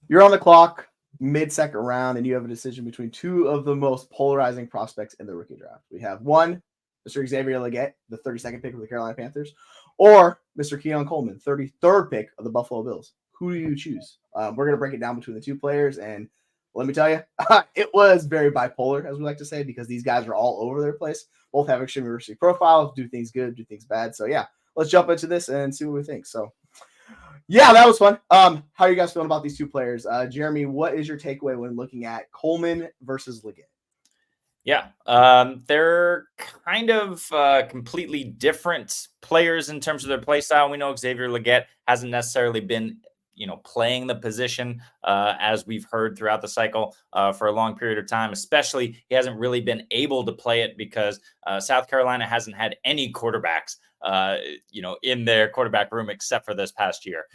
You're on the clock, mid-second round, and you have a decision between two of the most polarizing prospects in the rookie draft. We have one, Mr. Xavier Legette, the 32nd pick of the Carolina Panthers, or Mr. Keon Coleman, 33rd pick of the Buffalo Bills. Who do you choose? We're going to break it down between the two players, and let me tell you, it was very bipolar, as we like to say, because these guys are all over their place. Both have extremely risky profiles, do things good, do things bad. So, yeah, let's jump into this and see what we think. So, yeah, that was fun. How are you guys feeling about these two players? Jeremy, what is your takeaway when looking at Coleman versus Legette? Yeah, they're kind of completely different players in terms of their play style. We know Xavier Legette hasn't necessarily been, playing the position as we've heard throughout the cycle for a long period of time. Especially, he hasn't really been able to play it because South Carolina hasn't had any quarterbacks, in their quarterback room except for this past year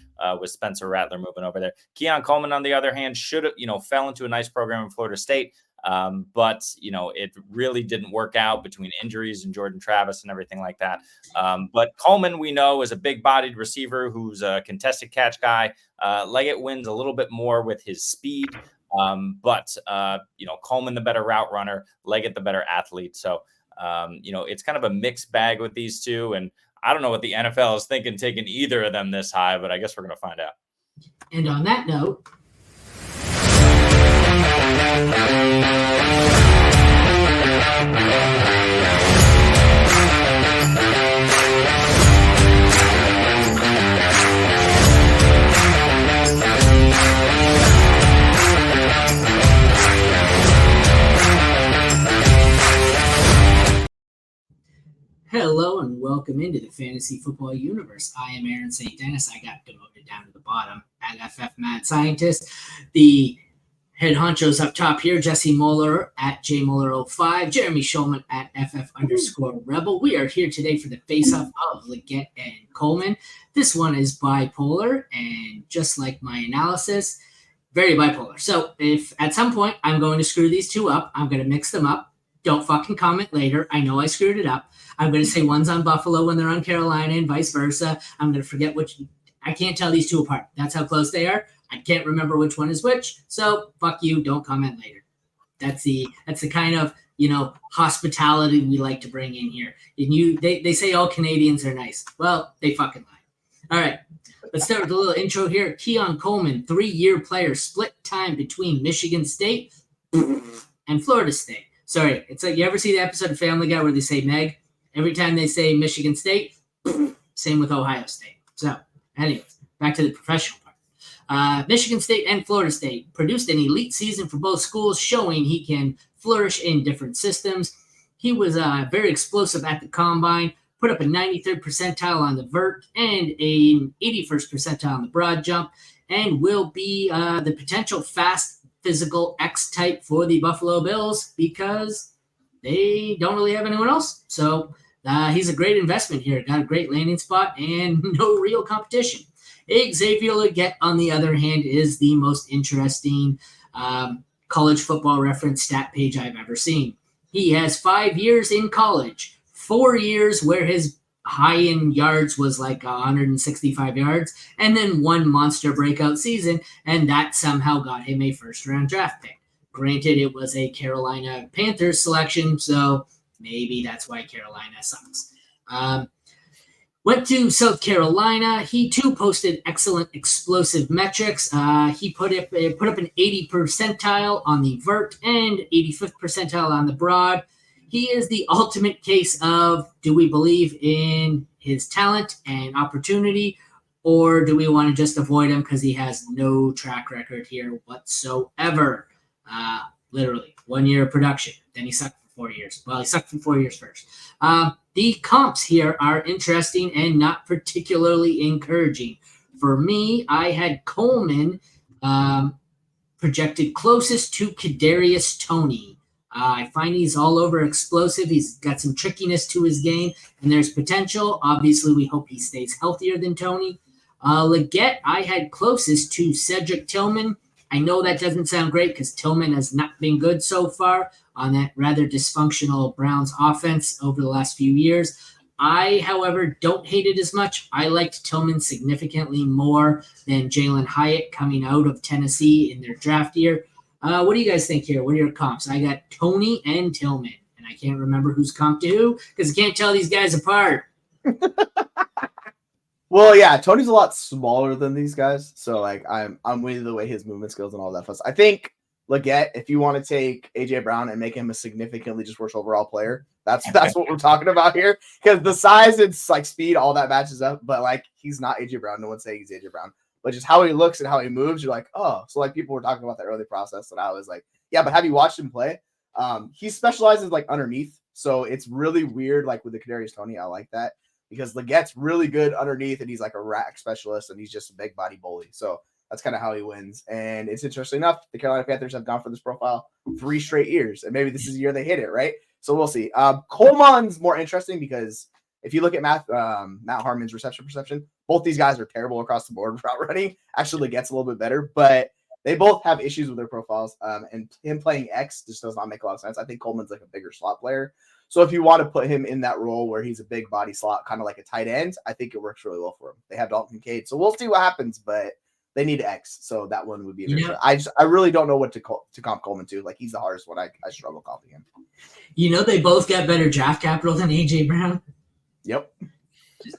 with Spencer Rattler moving over there. Keon Coleman, on the other hand, should have, fell into a nice program in Florida State. But it really didn't work out between injuries and Jordan Travis and everything like that. But Coleman, we know, is a big-bodied receiver who's a contested catch guy. Legette wins a little bit more with his speed. But Coleman, the better route runner, Legette, the better athlete. So, it's kind of a mixed bag with these two. And I don't know what the NFL is thinking taking either of them this high, but I guess we're going to find out. And on that note, hello and welcome into the Fantasy Football Universe. I am Aaron St. Dennis. I got demoted down to the bottom at FF Mad Scientist. The head honchos up top here, Jesse Moeller at JMoeller05, Jeremy Schulman at FF_Rebel. We are here today for the face-off of Legette and Coleman. This one is bipolar, and just like my analysis, very bipolar. So if at some point I'm going to screw these two up, I'm going to mix them up. Don't fucking comment later. I know I screwed it up. I'm going to say one's on Buffalo when they're on Carolina and vice versa. I'm going to forget which. I can't tell these two apart. That's how close they are. I can't remember which one is which. So fuck you. Don't comment later. That's the kind of, hospitality we like to bring in here. And they say all Canadians are nice. Well, they fucking lie. All right. Let's start with a little intro here. Keon Coleman, 3-year player, split time between Michigan State and Florida State. Sorry, it's like, you ever see the episode of Family Guy where they say Meg? Every time they say Michigan State, same with Ohio State. So, anyways, back to the professional part. Michigan State and Florida State produced an elite season for both schools, showing he can flourish in different systems. He was very explosive at the combine, put up a 93rd percentile on the vert and an 81st percentile on the broad jump, and will be the potential fast physical X type for the Buffalo Bills because they don't really have anyone else. So he's a great investment here. Got a great landing spot and no real competition. Xavier Legette, on the other hand, is the most interesting college football reference stat page I've ever seen. He has 5 years in college, 4 years where his high in yards was like 165 yards, and then one monster breakout season, and that somehow got him a first-round draft pick. Granted, it was a Carolina Panthers selection, so maybe that's why Carolina sucks. Went to South Carolina. He, too, posted excellent explosive metrics. He put up an 80 percentile on the vert and 85th percentile on the broad. He is the ultimate case of, do we believe in his talent and opportunity, or do we want to just avoid him because he has no track record here whatsoever? Literally 1 year of production. Then he sucked for 4 years. Well, he sucked for 4 years first. The comps here are interesting and not particularly encouraging. For me, I had Coleman projected closest to Kadarius Toney. I find he's all over explosive. He's got some trickiness to his game, and there's potential. Obviously, we hope he stays healthier than Toney. Legette, I had closest to Cedric Tillman. I know that doesn't sound great because Tillman has not been good so far on that rather dysfunctional Browns offense over the last few years. I, however, don't hate it as much. I liked Tillman significantly more than Jalen Hyatt coming out of Tennessee in their draft year. What do you guys think here? What are your comps? I got Tony and Tillman, and I can't remember who's comp to who because I can't tell these guys apart. Well, yeah, Tony's a lot smaller than these guys, so like I'm with the way his movement skills and all that. I think Legette, if you want to take AJ Brown and make him a significantly just worse overall player, that's what we're talking about here. Because the size and like speed, all that matches up, but like he's not AJ Brown. No one's saying he's AJ Brown, but just how he looks and how he moves, you're like, oh, so like people were talking about the early process, and I was like, yeah, but have you watched him play? He specializes like underneath, so it's really weird. Like with the Kadarius Toney, I like that because Legette's really good underneath, and he's like a rack specialist, and he's just a big body bully. So that's kind of how he wins. And it's interesting enough, the Carolina Panthers have gone for this profile 3 straight years, and maybe this is the year they hit it, right? So we'll see. Coleman's more interesting because if you look at Matt Harmon's reception perception, both these guys are terrible across the board route running. Actually, Legette's a little bit better, but they both have issues with their profiles. And him playing X just does not make a lot of sense. I think Coleman's like a bigger slot player. So if you want to put him in that role where he's a big body slot, kind of like a tight end, I think it works really well for him. They have Dalton Kincaid. So we'll see what happens, but they need X, so that one would be. I really don't know what to comp Coleman to. Like he's the hardest one. I struggle comping him. They both got better draft capital than AJ Brown. Yep.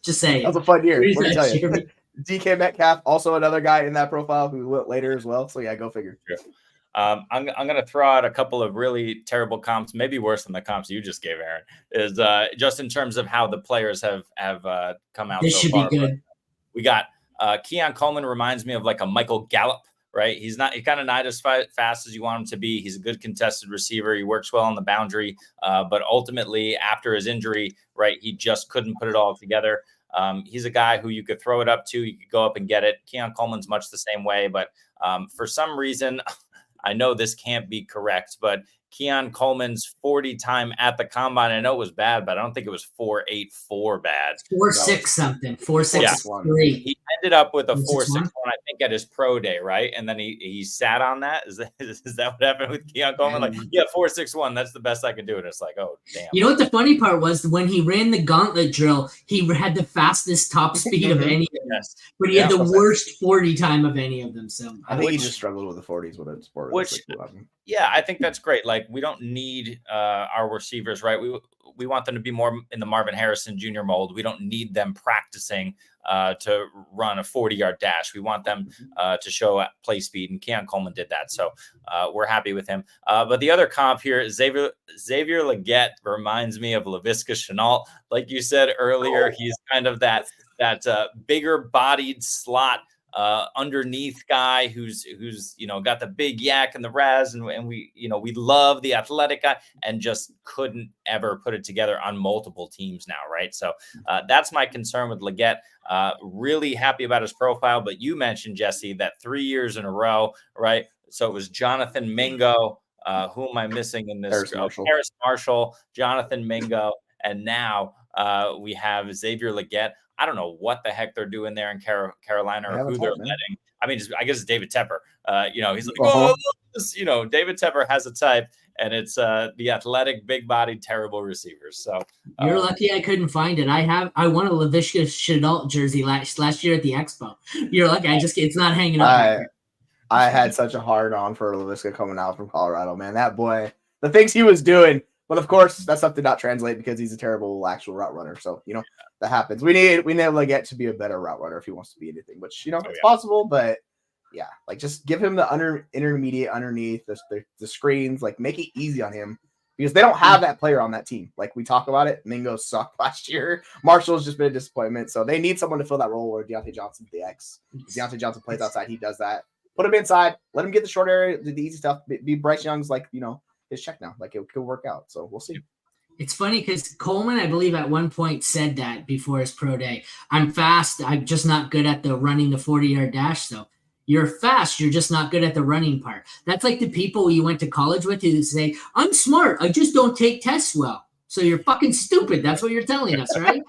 Just saying. That was a fun year. What to tell you? DK Metcalf, also another guy in that profile who went later as well. So yeah, go figure. Sure. I'm going to throw out a couple of really terrible comps, maybe worse than the comps you just gave, Aaron. Is just in terms of how the players have come out. This so should far. be good. We got. Keon Coleman reminds me of like a Michael Gallup, right? He's kind of not as fast as you want him to be. He's a good contested receiver. He works well on the boundary, but ultimately after his injury, right, he just couldn't put it all together. He's a guy who you could throw it up to. You could go up and get it. Keon Coleman's much the same way, but for some reason, I know this can't be correct, but Keon Coleman's 40 time at the combine, I know it was bad, but I don't think it was 4.84 bad. 4.6 something. 4.63. He ended up with a 4.61, I think, at his pro day, right? And then he sat on that. Is that what happened with Keon Coleman? Like, yeah, 4.61. That's the best I could do. And it's like, oh, damn. You know what the funny part was? When he ran the gauntlet drill, he had the fastest top speed of any of them. But he had the worst 40 time of any of them. So I think he just struggled with the 40s with it. Yeah, I think that's great. Like, we don't need our receivers, right? We want them to be more in the Marvin Harrison Jr. mold. We don't need them practicing to run a 40-yard dash. We want them to show play speed, and Keon Coleman did that. So we're happy with him. But the other comp here, Xavier Legette reminds me of Laviska Shenault. Like you said earlier, he's kind of that bigger-bodied slot underneath guy who's got the big yak and the Raz, and we love the athletic guy, and just couldn't ever put it together on multiple teams now, right? So that's my concern with Legette. Really happy about his profile, but you mentioned, Jesse, that 3 years in a row, right? So it was Jonathan Mingo. Who am I missing in this? Harris Marshall, Jonathan Mingo, and now we have Xavier Legette. I don't know what the heck they're doing there in Carolina or who they're letting. I mean, I guess it's David Tepper. He's like, David Tepper has a type, and it's the athletic, big-bodied, terrible receivers. So you're lucky I couldn't find it. I won a Laviska Shenault jersey last year at the Expo. You're lucky. It's not hanging up. I had such a hard on for Laviska coming out from Colorado, man. That boy, the things he was doing. But of course, that stuff did not translate because he's a terrible actual route runner. So, that happens. We need Legette to be a better route runner if he wants to be anything, which, it's possible. But yeah, like just give him the intermediate underneath the screens, like make it easy on him because they don't have that player on that team. Like we talk about it. Mingo sucked last year. Marshall's just been a disappointment. So they need someone to fill that role where Deontay Johnson's the X. If Deontay Johnson plays outside, he does that. Put him inside. Let him get the short area, the easy stuff. Be Bryce Young's his check now. Like it could work out. So we'll see. It's funny because Coleman, I believe, at one point said that before his pro day. I'm fast. I'm just not good at the running the 40-yard dash. So you're fast. You're just not good at the running part. That's like the people you went to college with who say, I'm smart. I just don't take tests well. So you're fucking stupid. That's what you're telling us, right?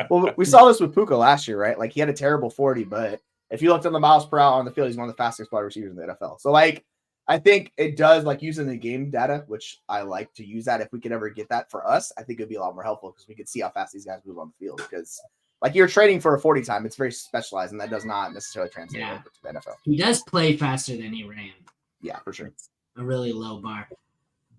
Well, we saw this with Puka last year, right? Like he had a terrible 40, but if you looked on the miles per hour on the field, he's one of the fastest wide receivers in the NFL. So like, I think it does, like using the game data, which I like to use that. If we could ever get that for us, I think it'd be a lot more helpful because we could see how fast these guys move on the field. Because like you're trading for a 40 time, it's very specialized, and that does not necessarily translate over to the NFL. He does play faster than he ran. Yeah, for sure. It's a really low bar.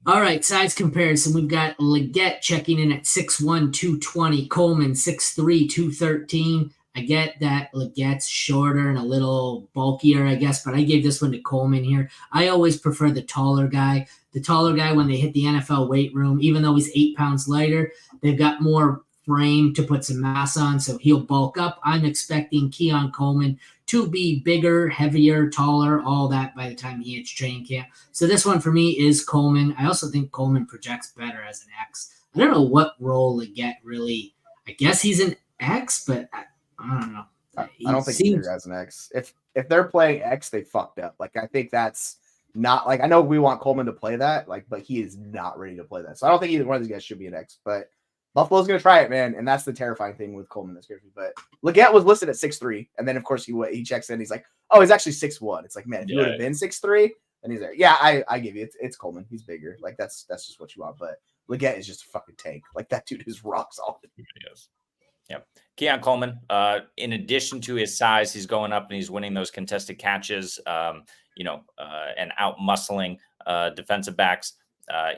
All right, size comparison. We've got Legette checking in at 6'1", 220. Coleman, 6'3", 213. I get that Legette's shorter and a little bulkier, I guess, but I gave this one to Coleman here. I always prefer the taller guy. The taller guy, when they hit the NFL weight room, even though he's 8 pounds lighter, they've got more frame to put some mass on, so he'll bulk up. I'm expecting Keon Coleman to be bigger, heavier, taller, all that by the time he hits training camp. So this one for me is Coleman. I also think Coleman projects better as an X. I don't know what role Legette really – I guess he's an X, but I don't know. I don't think either as an X. If they're playing X, they fucked up. Like, I think that's not – like, I know we want Coleman to play that, like, but he is not ready to play that. So I don't think either one of these guys should be an X, but – Buffalo's going to try it, man, and that's the terrifying thing with Coleman that's crazy. But Legette was listed at 6'3", and then, of course, he checks in. He's like, oh, he's actually 6'1". It's like, man, if he would have been 6'3", then he's there. Yeah, I give you. It's Coleman. He's bigger. Like, that's just what you want. But Legette is just a fucking tank. Like, that dude is rock solid. Yes. Yep. Keon Coleman, in addition to his size, he's going up and he's winning those contested catches, and out-muscling defensive backs.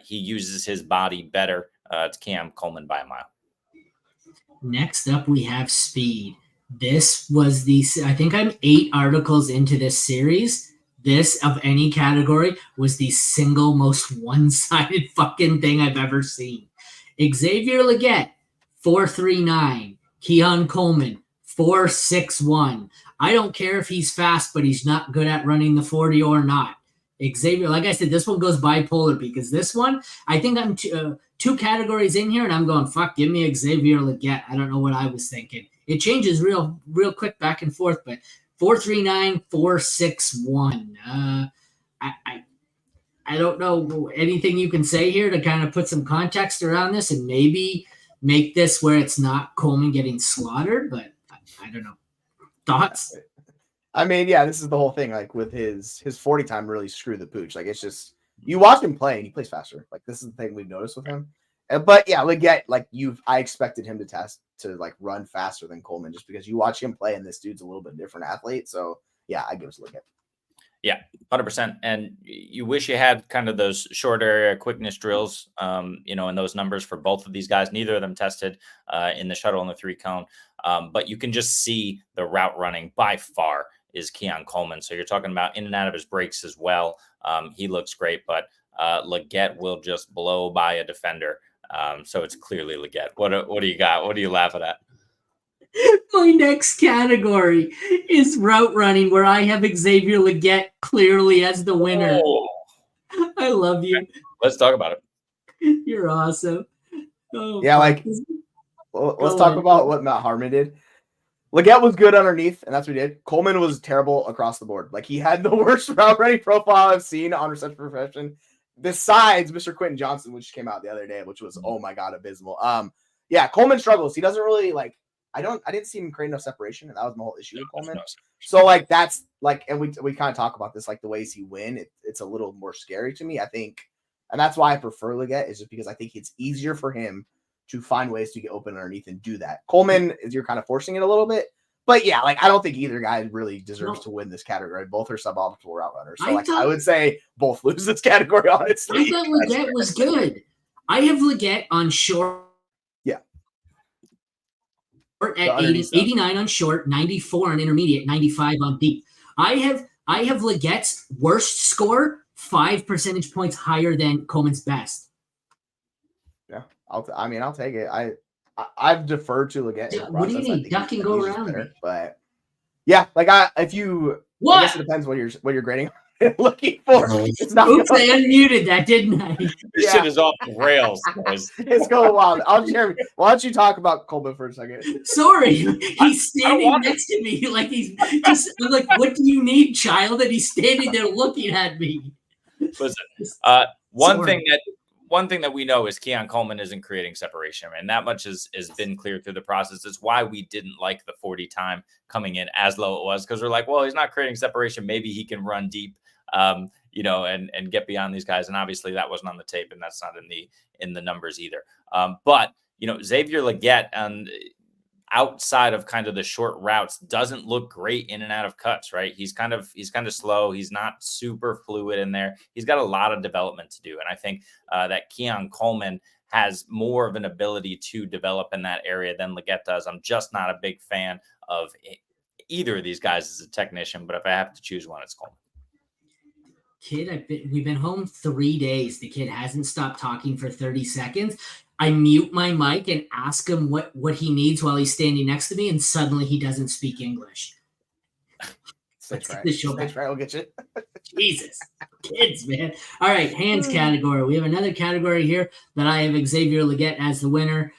He uses his body better. It's Keon Coleman by a mile. Next up, we have speed. This was I think I'm 8 articles into this series. This, of any category, was the single most one-sided fucking thing I've ever seen. Xavier Legette, 4.39. Keon Coleman, 4.61. I don't care if he's fast, but he's not good at running the 40 or not. Xavier, like I said, this one goes bipolar because this one, I think I'm two categories in here, and I'm going, fuck, give me Xavier Legette. I don't know what I was thinking. It changes real quick back and forth, but 4.39, 4.61. I don't know anything you can say here to kind of put some context around this and maybe make this where it's not Coleman getting slaughtered, but I don't know. Thoughts? I mean, yeah, this is the whole thing. Like with his 40 time really screwed the pooch. Like it's just you watch him play and he plays faster. Like this is the thing we've noticed with him. But yeah, Legette, like I expected him to like run faster than Coleman just because you watch him play and this dude's a little bit different athlete. So yeah, I give it to Legette. Yeah, 100%. And you wish you had kind of those short area quickness drills, and those numbers for both of these guys. Neither of them tested in the shuttle and the 3-cone. But you can just see the route running by far is Keon Coleman. So you're talking about in and out of his breaks as well. He looks great, but Legette will just blow by a defender. So it's clearly Legette. What do you got? What are you laughing at? My next category is route running, where I have Xavier Legette clearly as the winner. Oh. I love you. Let's talk about it. You're awesome. Oh, yeah, like let's talk about what Matt Harmon did. Legette was good underneath, and that's what he did. Coleman was terrible across the board. Like he had the worst route running profile I've seen on reception profession, besides Mr. Quentin Johnson, which came out the other day, which was oh my god abysmal. Yeah, Coleman struggles. He doesn't really like. I didn't see him create enough separation, and that was my whole issue with Coleman. So like that's like, and we kind of talk about this, like the ways he win. It's a little more scary to me, I think, and that's why I prefer Legette, is just because I think it's easier for him to find ways to get open underneath and do that. Coleman is you're kind of forcing it a little bit, but yeah, like I don't think either guy really deserves to win this category. Both are suboptimal route runners, so I would say both lose this category. Honestly, I thought Legette was good. I have Legette on short. At 89 on short, 94 on intermediate, 95 on deep. I have Legette's worst score 5 percentage points higher than Coleman's best. Yeah, I'll take it. I've deferred to Legette. Yeah, what do you need? Duck and go around me. But yeah, like I guess it depends what you're grading. Looking for. It's not. Oops, I unmuted that, didn't I? This shit is off the rails. It's going wild. Jeremy, why don't you talk about Coleman for a second? Sorry, he's standing next to me like he's just. I'm like, what do you need, child? And he's standing there looking at me. Listen, one thing that we know is Keon Coleman isn't creating separation, and that much has been clear through the process. It's why we didn't like the 40 time coming in as low it was, because we're like, well, he's not creating separation. Maybe he can run deep. and get beyond these guys. And obviously that wasn't on the tape, and that's not in the numbers either. But Xavier Legette, and outside of kind of the short routes, doesn't look great in and out of cuts, right? He's kind of slow. He's not super fluid in there. He's got a lot of development to do. And I think that Keon Coleman has more of an ability to develop in that area than Legette does. I'm just not a big fan of either of these guys as a technician, but if I have to choose one, it's Coleman. Kid, we've been home 3 days. The kid hasn't stopped talking for 30 seconds. I mute my mic and ask him what he needs while he's standing next to me, and suddenly he doesn't speak English. That's right. I'll get you. Jesus. Kids, man. All right, hands category. We have another category here that I have Xavier Legette as the winner.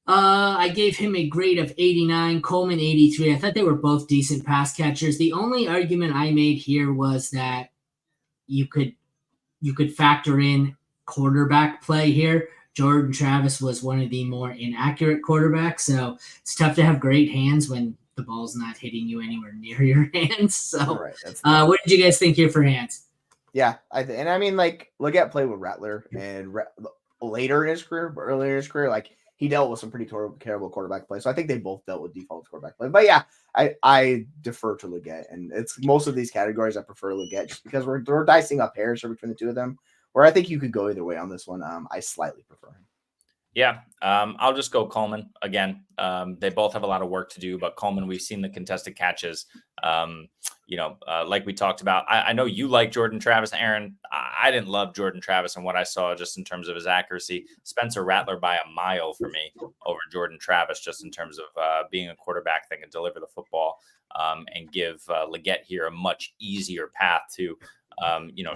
I gave him a grade of 89, Coleman 83. I thought they were both decent pass catchers. The only argument I made here was that you could factor in quarterback play here. Jordan Travis was one of the more inaccurate quarterbacks, so it's tough to have great hands when the ball's not hitting you anywhere near your hands. So, right, what did you guys think here for hands? Yeah, I mean, like, Legette played with Rattler and later in his career, but earlier in his career, like, he dealt with some pretty terrible quarterback play. So I think they both dealt with default quarterback play. But yeah, I defer to Legette, and it's most of these categories I prefer Legette just because we're dicing up hairs between the two of them. Where I think you could go either way on this one. I slightly prefer him. Yeah, I'll just go Coleman again. They both have a lot of work to do, but Coleman, we've seen the contested catches. Like we talked about. I know you like Jordan Travis, Aaron. I didn't love Jordan Travis and what I saw just in terms of his accuracy. Spencer Rattler by a mile for me over Jordan Travis, just in terms of being a quarterback that can deliver the football and give Legette here a much easier path to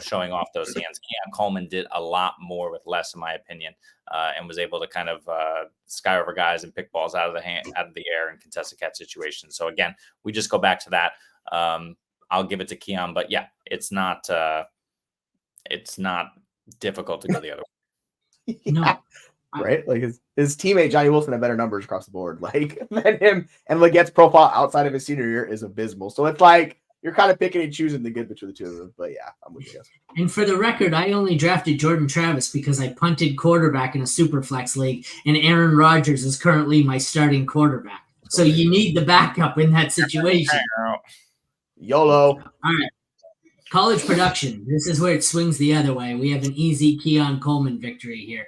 showing off those hands. Keon Coleman did a lot more with less, in my opinion, and was able to kind of sky over guys and pick balls out of the air in contested catch situations. So again, we just go back to that. I'll give it to Keon, but yeah, it's not difficult to go the other way. No. Right? Like his teammate Johnny Wilson had better numbers across the board, like than him, and Legette's profile outside of his senior year is abysmal. So it's like you're kind of picking and choosing the good between the two of them. But yeah, I'm with you guys. And for the record, I only drafted Jordan Travis because I punted quarterback in a super flex league, and Aaron Rodgers is currently my starting quarterback. So you need the backup in that situation. YOLO. All right. College production. This is where it swings the other way. We have an easy Keon Coleman victory here.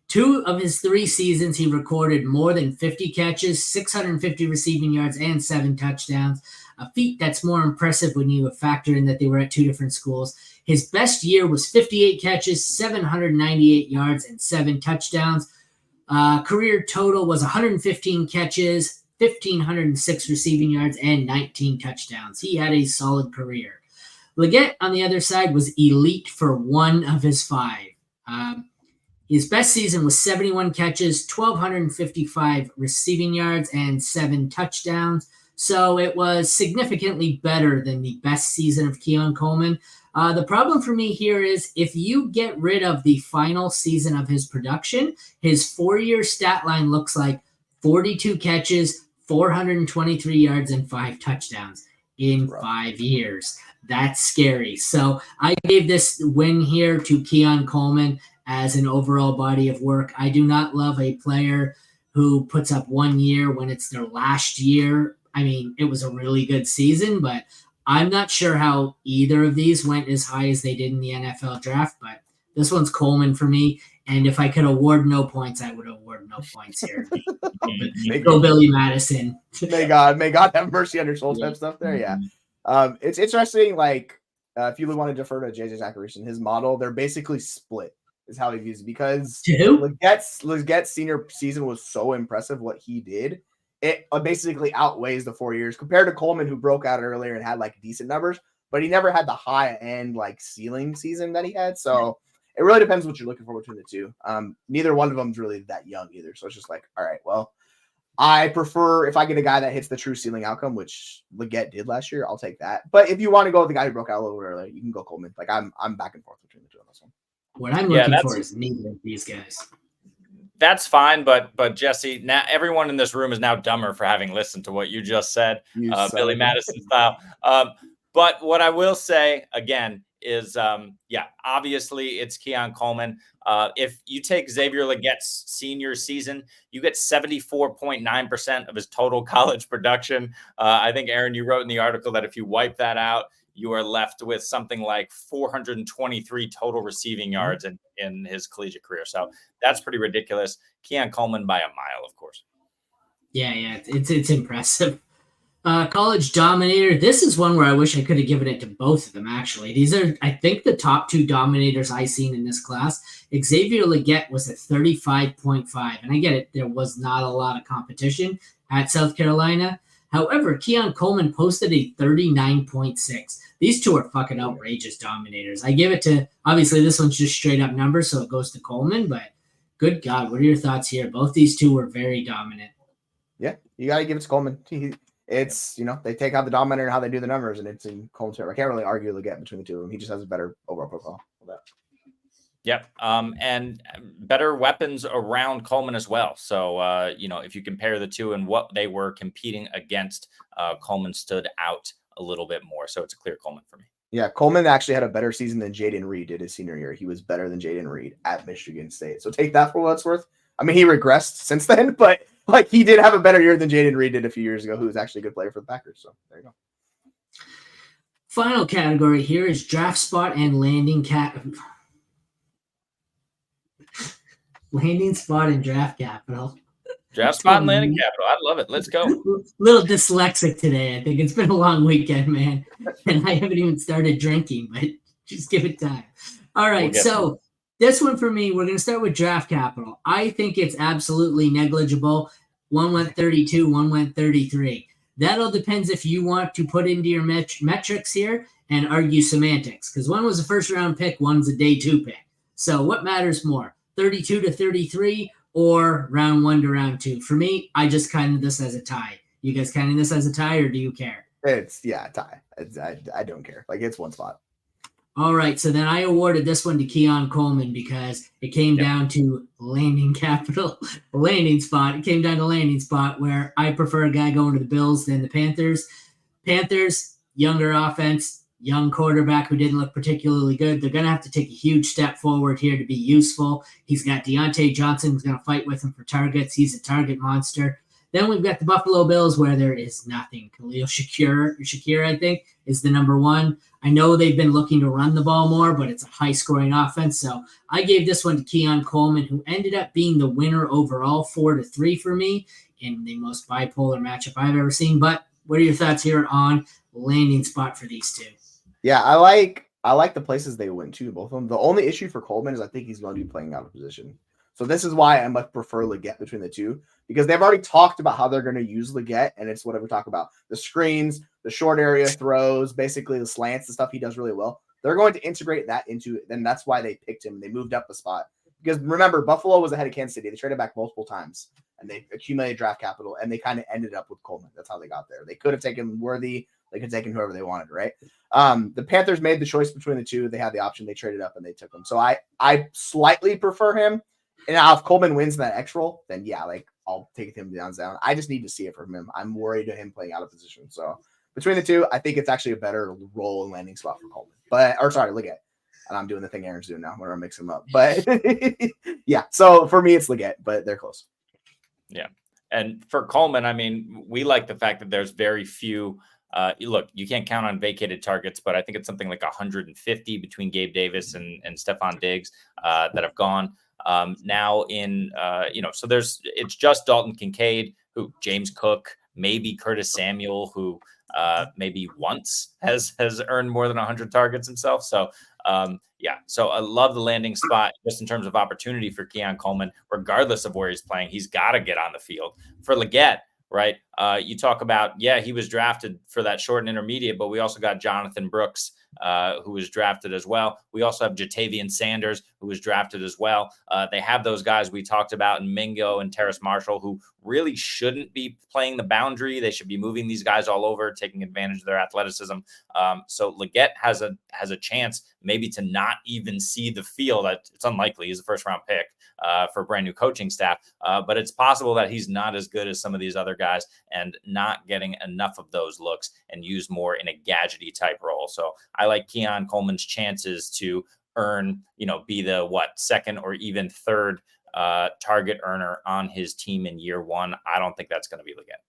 2 of his 3 seasons, he recorded more than 50 catches, 650 receiving yards, and 7 touchdowns. A feat that's more impressive when you factor in that they were at 2 different schools. His best year was 58 catches, 798 yards, and 7 touchdowns. Career total was 115 catches, 1,506 receiving yards, and 19 touchdowns. He had a solid career. Legette, on the other side, was elite for 1 of his 5. His best season was 71 catches, 1,255 receiving yards, and 7 touchdowns. So it was significantly better than the best season of Keon Coleman. The problem for me here is if you get rid of the final season of his production, his 4-year stat line looks like 42 catches, 423 yards, and 5 touchdowns in 5 years. That's scary. So I gave this win here to Keon Coleman as an overall body of work. I do not love a player who puts up 1 year when it's their last year. I mean, it was a really good season, but I'm not sure how either of these went as high as they did in the NFL draft, but this one's Coleman for me. And if I could award no points, I would award no points here. Go Billy Madison. May God have mercy on your soul type stuff there. Yeah. It's interesting. Like, if you want to defer to JJ Zacharyson, his model, they're basically split is how he views it because Legette's senior season was so impressive what he did. It basically outweighs the 4 years compared to Coleman, who broke out earlier and had like decent numbers, but he never had the high end like ceiling season that he had. So it really depends what you're looking for between the two. Neither one of them is really that young either. So it's just like, all right, well, I prefer if I get a guy that hits the true ceiling outcome, which Legette did last year, I'll take that. But if you want to go with the guy who broke out a little bit earlier, you can go Coleman. Like I'm back and forth between the two on this one. What I'm looking for is neither of these guys. That's fine, but Jesse, now everyone in this room is now dumber for having listened to what you just said, Billy Madison style. But what I will say again is, obviously it's Keon Coleman. If you take Xavier Legette's senior season, you get 74.9% of his total college production. I think, Aaron, you wrote in the article that if you wipe that out, you are left with something like 423 total receiving yards in his collegiate career. So that's pretty ridiculous. Keon Coleman by a mile, of course. Yeah, it's impressive. College dominator. This is one where I wish I could have given it to both of them, actually. These are, I think, the top two dominators I've seen in this class. Xavier Legette was at 35.5, and I get it. There was not a lot of competition at South Carolina. However, Keon Coleman posted a 39.6. These two are fucking outrageous dominators. I give it to, obviously, this one's just straight up numbers, so it goes to Coleman, but good God, what are your thoughts here? Both these two were very dominant. Yeah, you got to give it to Coleman. It's, they take out the dominator and how they do the numbers, and it's in Coleman's favor. I can't really argue Legette between the two of them. He just has a better overall profile. Yep. And better weapons around Coleman as well. So, if you compare the two and what they were competing against, Coleman stood out a little bit more. So it's a clear Coleman for me. Yeah, Coleman actually had a better season than Jaden Reed did his senior year. He was better than Jaden Reed at Michigan State. So take that for what it's worth. I mean, he regressed since then, but he did have a better year than Jaden Reed did a few years ago, who was actually a good player for the Packers. So there you go. Final category here is draft spot and landing landing spot and draft capital. Draft spot and landing capital. I love it. Let's go. Little dyslexic today. I think it's been a long weekend, man. And I haven't even started drinking, but just give it time. All right. So this one for me, we're going to start with draft capital. I think it's absolutely negligible. One went 32, one went 33. That all depends if you want to put into your metrics here and argue semantics, because one was a first-round pick, one's a day 2 pick. So what matters more, 32 to 33 or round 1 to round 2? For me, I just counted this as a tie. You guys counting this as a tie, or do you care? It's, a tie. I don't care. It's one spot. All right, so then I awarded this one to Keon Coleman because it came down to landing spot. It came down to landing spot, where I prefer a guy going to the Bills than the Panthers. Panthers, younger offense, young quarterback who didn't look particularly good. They're going to have to take a huge step forward here to be useful. He's got Deontay Johnson who's going to fight with him for targets. He's a target monster. Then we've got the Buffalo Bills, where there is nothing. Khalil Shakir, I think, is the number one. I know they've been looking to run the ball more, but it's a high-scoring offense. So I gave this one to Keon Coleman, who ended up being the winner overall, 4-3 for me, in the most bipolar matchup I've ever seen. But what are your thoughts here on landing spot for these two? Yeah, I like the places they went to, both of them. The only issue for Coleman is I think he's going to be playing out of position. So this is why I much prefer Legette between the two, because they've already talked about how they're going to use Legette, and it's whatever we talk about. The screens, the short area throws, basically the slants, the stuff he does really well. They're going to integrate that into it, and that's why they picked him. They moved up a spot. Because remember, Buffalo was ahead of Kansas City. They traded back multiple times, and they accumulated draft capital, and they kind of ended up with Coleman. That's how they got there. They could have taken Worthy. They could have taken whoever they wanted, right? The Panthers made the choice between the two. They had the option. They traded up, and they took him. So I slightly prefer him. And now if Coleman wins in that X role, then I'll take him down. I just need to see it from him. I'm worried of him playing out of position. So between the two, I think it's actually a better role and landing spot for Coleman. Legette. And I'm doing the thing Aaron's doing now where I mix them up. But yeah, so for me, it's Legette, but they're close. Yeah. And for Coleman, I mean, we like the fact that there's very few. Look, you can't count on vacated targets, but I think it's something like 150 between Gabe Davis and Stephon Diggs that have gone. Now so it's just Dalton Kincaid, who James Cook, maybe Curtis Samuel, who maybe once has earned more than 100 targets himself. So so I love the landing spot just in terms of opportunity for Keon Coleman, regardless of where he's playing. He's got to get on the field. For Legette, right? You talk about, he was drafted for that short and intermediate, but we also got Jonathan Brooks, who was drafted as well. We also have Jatavian Sanders, who was drafted as well. They have those guys we talked about in Mingo and Terrace Marshall, who really shouldn't be playing the boundary. They should be moving these guys all over, taking advantage of their athleticism. So Legette has a chance maybe to not even see the field. It's unlikely. He's a first-round pick for a brand new coaching staff, but it's possible that he's not as good as some of these other guys. and not getting enough of those looks and used more in a gadgety type role. So I like Keon Coleman's chances to earn, be the second or even third target earner on his team in year one. I don't think that's going to be Legette.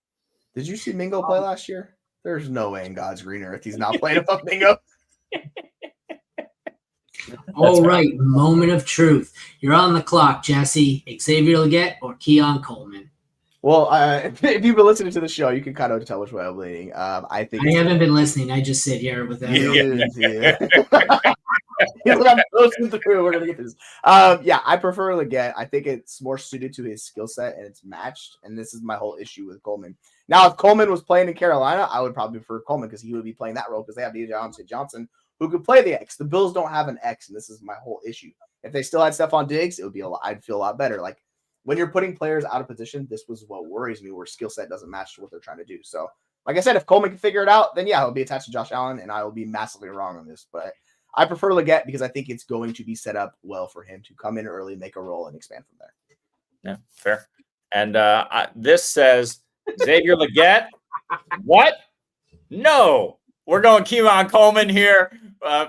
Did you see Mingo play last year? There's no way in God's green earth he's not playing above Mingo. All right, moment of truth. You're on the clock, Jesse. Xavier Legette or Keon Coleman? Well, if you've been listening to the show, you can kind of tell which way I'm leaning. I haven't been listening. I just sit here with that. I'm posting through. We're gonna get this. I prefer Legette. I think it's more suited to his skill set and it's matched. And this is my whole issue with Coleman. Now, if Coleman was playing in Carolina, I would probably prefer Coleman because he would be playing that role because they have DJ Johnson who could play the X. The Bills don't have an X, and this is my whole issue. If they still had Stephon Diggs, it would be I'd feel a lot better. Like when you're putting players out of position, this was what worries me, where skill set doesn't match to what they're trying to do. So, like I said, if Coleman can figure it out, then he'll be attached to Josh Allen, and I will be massively wrong on this. But I prefer Legette because I think it's going to be set up well for him to come in early, make a role, and expand from there. Yeah, fair. And this says Xavier Legette. What? No, we're going Keon Coleman here.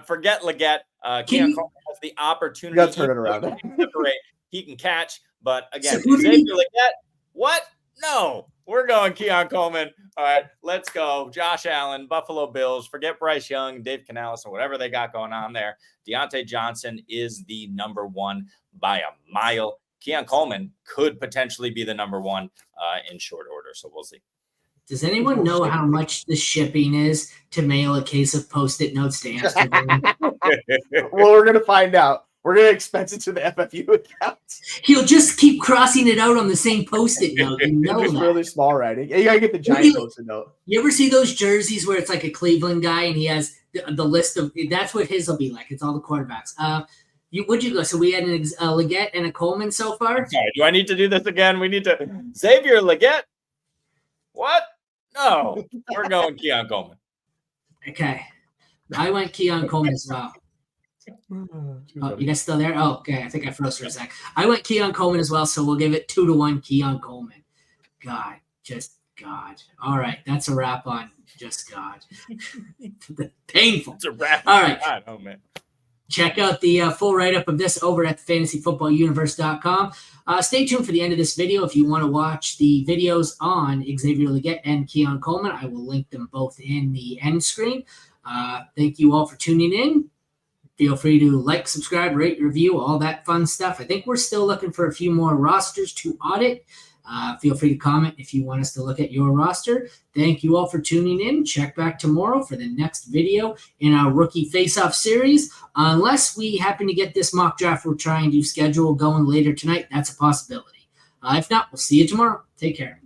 Forget Legette. Keon Coleman has the opportunity. You got to turn it around. He can catch, but again, Xavier Legette. What? No, we're going Keon Coleman. All right, let's go. Josh Allen, Buffalo Bills. Forget Bryce Young, Dave Canales, or whatever they got going on there. Deontay Johnson is the number one by a mile. Keon Coleman could potentially be the number one in short order, so we'll see. Does anyone know how much the shipping is to mail a case of Post-it notes to Amsterdam? Well, we're going to find out. We're going to expense it to the FFU account. He'll just keep crossing it out on the same Post-it note. You know that. Really small writing. Yeah, you got to get the giant Post-it note. You ever see those jerseys where it's like a Cleveland guy and he has the list of – that's what his will be like. It's all the quarterbacks. What'd you go? So we had a Legette and a Coleman so far? Sorry, do I need to do this again? We need to – Xavier Legette? What? No, we're going Keon Coleman. Okay. I went Keon Coleman as well. Oh, you guys still there? Oh, okay. I think I froze for a sec. I went Keon Coleman as well, so we'll give it 2-1 Keon Coleman. God, just God. All right, that's a wrap on just God. Painful. It's a wrap. All right. God, oh, man. Check out the full write-up of this over at fantasyfootballuniverse.com. Stay tuned for the end of this video if you want to watch the videos on Xavier Legette and Keon Coleman. I will link them both in the end screen. Thank you all for tuning in. Feel free to like, subscribe, rate, review, all that fun stuff. I think we're still looking for a few more rosters to audit. Feel free to comment if you want us to look at your roster. Thank you all for tuning in. Check back tomorrow for the next video in our Rookie Faceoff series. Unless we happen to get this mock draft we're trying to schedule going later tonight, that's a possibility. If not, we'll see you tomorrow. Take care.